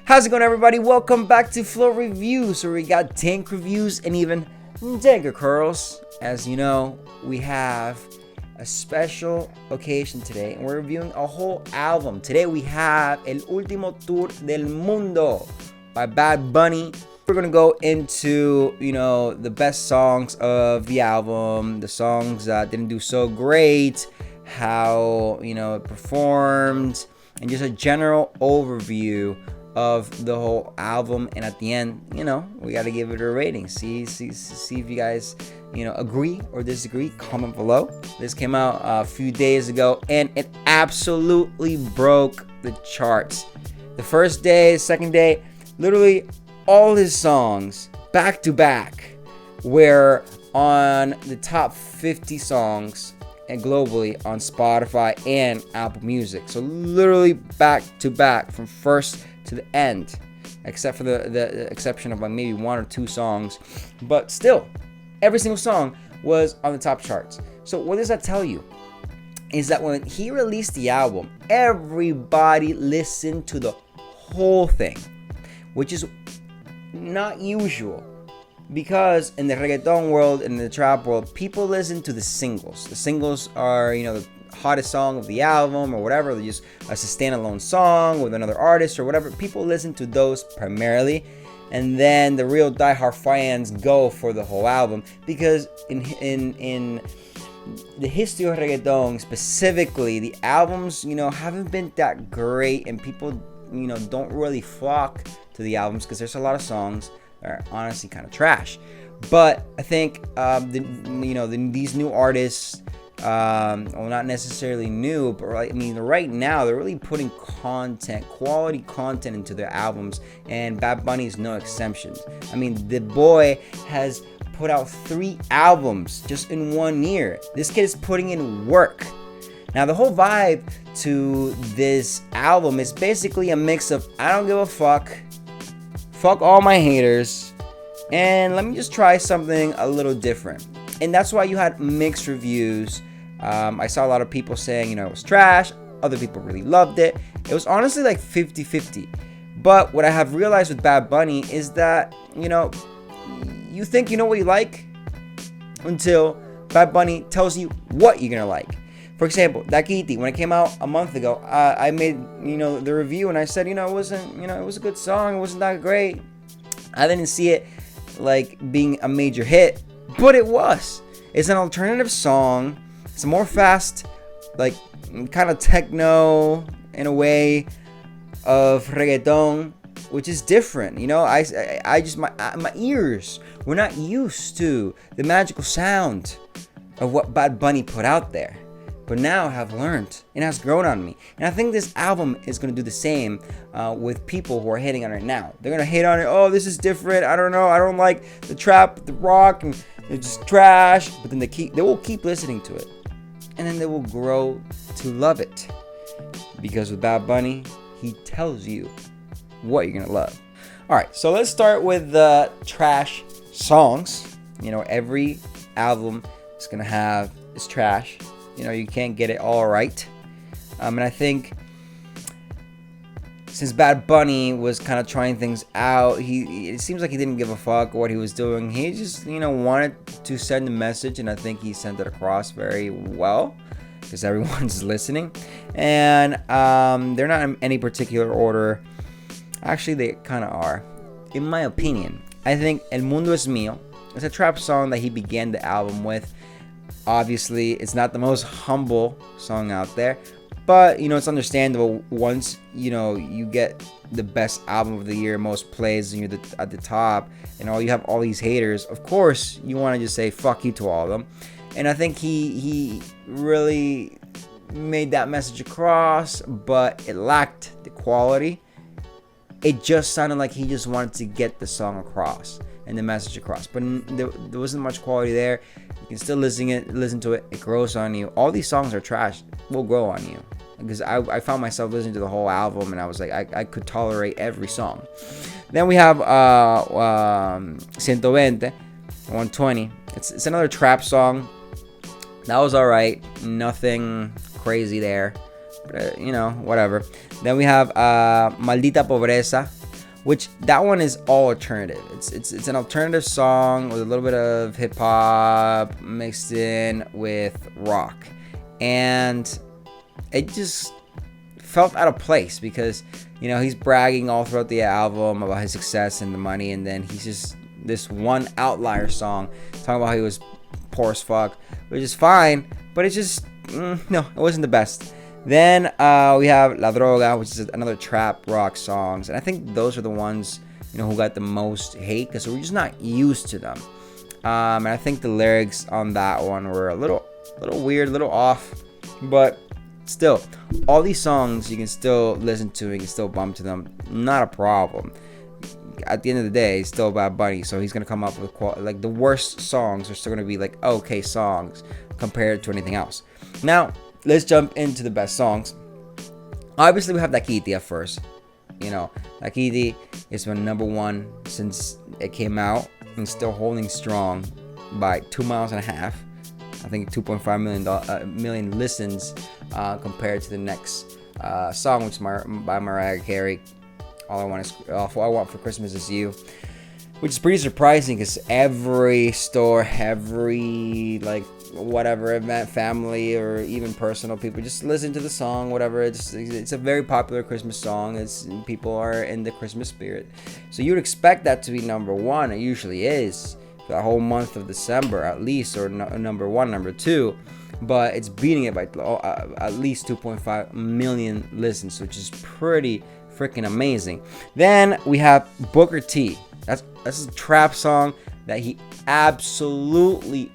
How's it going, everybody? Welcome back to Flow Reviews, where we got Dank reviews and even Danker curls. As you know, we have a special occasion today, and we're reviewing a whole album. Today we have El Último Tour del Mundo by Bad Bunny. We're gonna go into, the best songs of the album, the songs that didn't do so great, how, it performed, and just a general overview of the whole album. And at the end, we got to give it a rating. See if you guys, agree or disagree. Comment below. This came out a few days ago, and it absolutely broke the charts. The first day, second day, literally all his songs back to back were on the top 50 songs and globally on Spotify and Apple Music. So literally back to back from first to the end, except for the exception of maybe one or two songs, but still every single song was on the top charts. So what does that tell you? Is that when he released the album, everybody listened to the whole thing, which is not usual, because in the reggaeton world, in the trap world, people listen to the singles. The singles are, the hottest song of the album or whatever. They're just a standalone song with another artist or whatever. People listen to those primarily, and then the real diehard fans go for the whole album, because in the history of reggaeton specifically, the albums, haven't been that great, and people, don't really flock to the albums because there's a lot of songs that are honestly kind of trash. But I think these new artists, well, not necessarily new, but right now they're really putting quality content into their albums, and Bad Bunny is no exception. The boy has put out 3 albums just in 1 year. This kid is putting in work. Now, the whole vibe to this album is basically a mix of I don't give a fuck all my haters, and let me just try something a little different. And that's why you had mixed reviews. I saw a lot of people saying, it was trash. Other people really loved it. It was honestly like 50-50. But what I have realized with Bad Bunny is that, you think you know what you like until Bad Bunny tells you what you're going to like. For example, Dank, when it came out a month ago, I made, the review, and I said, it wasn't, it was a good song. It wasn't that great. I didn't see it like being a major hit, but it was. It's an alternative song. It's more fast, like kind of techno in a way of reggaeton, which is different. I just my ears were not used to the magical sound of what Bad Bunny put out there, but now have learned and has grown on me. And I think this album is going to do the same with people who are hating on it now. They're going to hate on it. Oh, this is different. I don't know. I don't like the trap, the rock, and it's just trash. But then they will keep listening to it, and then they will grow to love it. Because with Bad Bunny, he tells you what you're going to love. All right, so let's start with the trash songs. Every album is going to have its trash. You can't get it all right. And I think since Bad Bunny was kind of trying things out, it seems like he didn't give a fuck what he was doing. He just, wanted to send a message, and I think he sent it across very well because everyone's listening. And they're not in any particular order. Actually, they kind of are. In my opinion, I think El Mundo es Mío is a trap song that he began the album with. Obviously, it's not the most humble song out there, but it's understandable once you get the best album of the year, most plays, and you're at the top, and you have all these haters. Of course, you want to just say fuck you to all of them, and I think he really made that message across, but it lacked the quality. It just sounded like he just wanted to get the song across and the message across, but there wasn't much quality there. You can still listen to it. It grows on you. All these songs are trash. Will grow on you. Because I found myself listening to the whole album, and I was like, I could tolerate every song. Then we have 120. It's another trap song. That was alright. Nothing crazy there. But, whatever. Then we have Maldita Pobreza. which that one is all alternative. It's an alternative song with a little bit of hip hop mixed in with rock, and it just felt out of place because he's bragging all throughout the album about his success and the money, and then he's just this one outlier song talking about how he was poor as fuck, which is fine, but it's just no, it wasn't the best. Then we have La Droga, which is another trap rock songs, and I think those are the ones who got the most hate because we're just not used to them. And I think the lyrics on that one were a little weird, a little off, but still, all these songs you can still listen to, you can still bump to them, not a problem. At the end of the day, he's still Bad Bunny, so he's gonna come up with like the worst songs are still gonna be like okay songs compared to anything else. Now let's jump into the best songs. Obviously, we have Dakiti at first. Dakiti is my number one since it came out and still holding strong by 2.5 miles. I think 2.5 million listens compared to the next song, which is by Mariah Carey. All I Want for Christmas Is You, which is pretty surprising because every store, every whatever event, family or even personal people just listen to the song, whatever. It's a very popular Christmas song. People are in the Christmas spirit, so you'd expect that to be number one. It usually is for the whole month of December at least, or number one, number two, but it's beating it by at least 2.5 million listens, which is pretty freaking amazing. Then we have Booker T. That's a trap song that he absolutely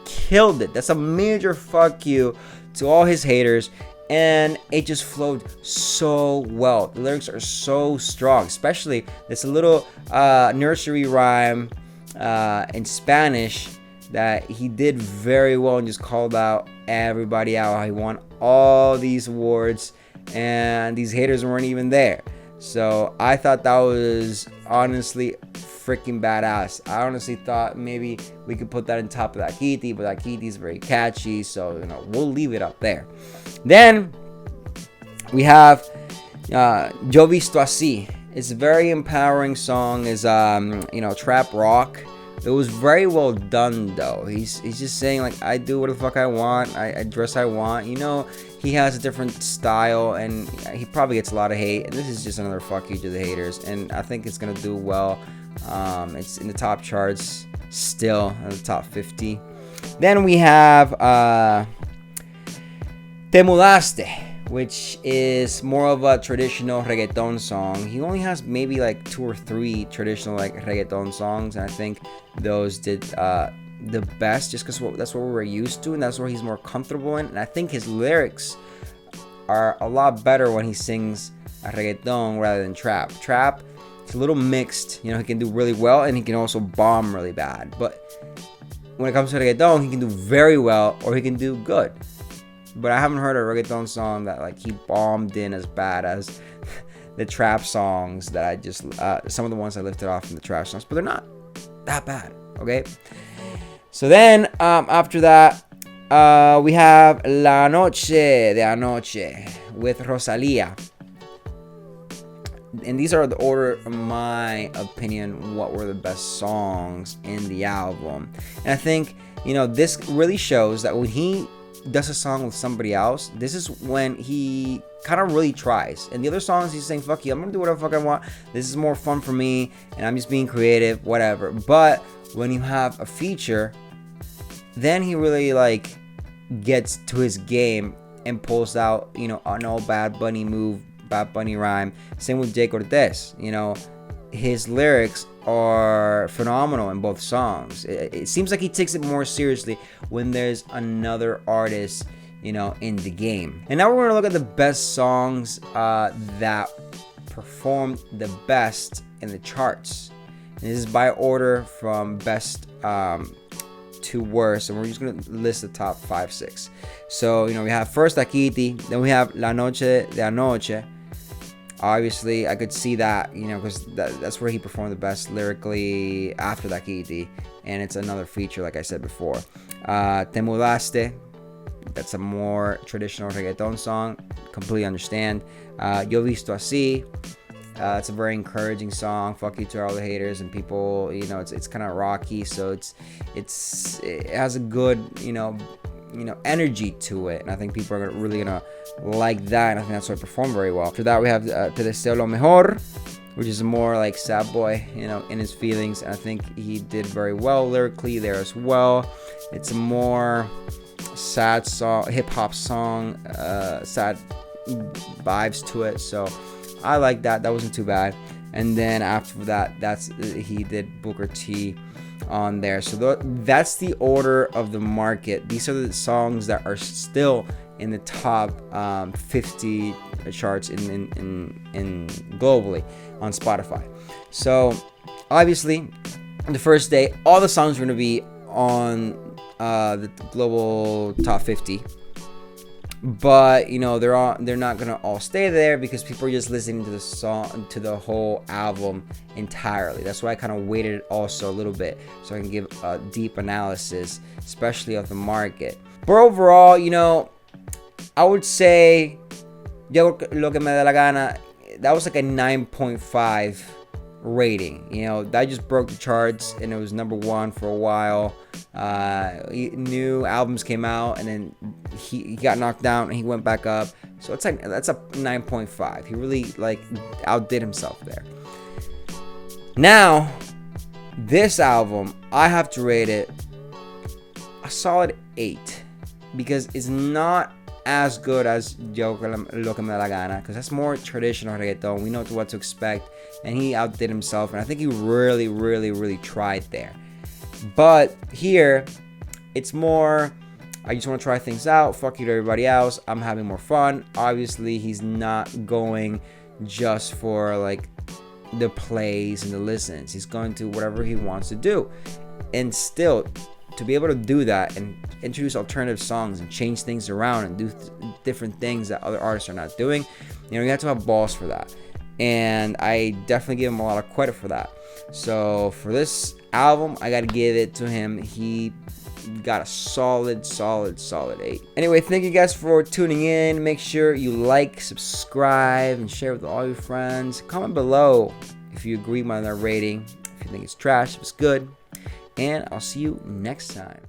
killed it. That's a major fuck you to all his haters, and it just flowed so well. The lyrics are so strong, especially this little nursery rhyme in Spanish that he did very well and just called out everybody out. He won all these awards and these haters weren't even there. So I thought that was honestly freaking badass. I honestly thought maybe we could put that on top of Dakiti, but Dakiti is very catchy, so we'll leave it up there. Then we have Yo Visto Así. It's a very empowering song. Is trap rock. It was very well done though. He's just saying I do what the fuck I want. I dress I want. He has a different style and he probably gets a lot of hate. And this is just another fuck you to the haters. And I think it's gonna do well. It's in the top charts still, in the top 50. Then we have Te Mudaste, which is more of a traditional reggaeton song. He only has maybe 2 or 3 traditional reggaeton songs, and I think those did the best just because that's what we were used to and that's where he's more comfortable in. And I think his lyrics are a lot better when he sings a reggaeton rather than trap. Trap, it's a little mixed. He can do really well and he can also bomb really bad. But when it comes to reggaeton, he can do very well or he can do good. But I haven't heard a reggaeton song that he bombed in as bad as the trap songs that I just some of the ones I lifted off from the trap songs, but they're not that bad. Okay, so then after that we have La Noche de Anoche with Rosalía, and these are the order, in my opinion, what were the best songs in the album. And I think this really shows that when he does a song with somebody else, this is when he kind of really tries. And the other songs he's saying fuck you, I'm gonna do whatever the fuck I want, this is more fun for me and I'm just being creative, whatever. But when you have a feature, then he really gets to his game and pulls out an old Bad Bunny move, Bad Bunny rhyme. Same with Jay Cortez. His lyrics are phenomenal in both songs. It seems like he takes it more seriously when there's another artist, in the game. And now we're going to look at the best songs that performed the best in the charts. And this is by order from best to worst, and we're just going to list the top 5, 6. So, we have first Dakiti, then we have La Noche de Anoche. Obviously, I could see that, because that's where he performed the best lyrically after Dakiti, and it's another feature, like I said before. Te Mudaste, that's a more traditional reggaeton song, completely understand. Yo Visto Así, It's a very encouraging song. Fuck you to all the haters and people. You know, it's kind of rocky, so it has a good energy to it, and I think people are really gonna like that, and I think that's why it performed very well. After that, we have Te Deseo Lo Mejor, which is more like sad boy, in his feelings, and I think he did very well lyrically there as well. It's a more sad song, hip hop song, sad vibes to it, so I like that. That wasn't too bad. And then after that, he did Booker T on there. So that's the order of the market. These are the songs that are still in the top 50 charts in globally on Spotify. So obviously, the first day, all the songs are going to be on the global top 50. But they're not gonna all stay there because people are just listening to the song, to the whole album entirely. That's why I kind of weighted it also a little bit, so I can give a deep analysis, especially of the market. But overall, I would say Yo Lo Que Me Da La Gana, that was like a 9.5 rating. That just broke the charts, and it was number one for a while. New albums came out, and then he got knocked down and he went back up, so it's like that's a 9.5. He really outdid himself there. Now this album, I have to rate it a solid 8 because it's not as good as Yo Lo Que Me Da La Gana, because that's more traditional reggaeton. We know what to expect, and he outdid himself, and I think he really, really, really tried there. But here, it's more, I just want to try things out. Fuck you to everybody else. I'm having more fun. Obviously, he's not going just for the plays and the listens. He's going to whatever he wants to do. And still, to be able to do that and introduce alternative songs and change things around and do different things that other artists are not doing, you have to have balls for that. And I definitely give him a lot of credit for that. So for this album, I gotta give it to him. He got a solid 8. Anyway, thank you guys for tuning in. Make sure you like, subscribe, and share with all your friends. Comment below if you agree with my rating, if you think it's trash, if it's good. And I'll see you next time.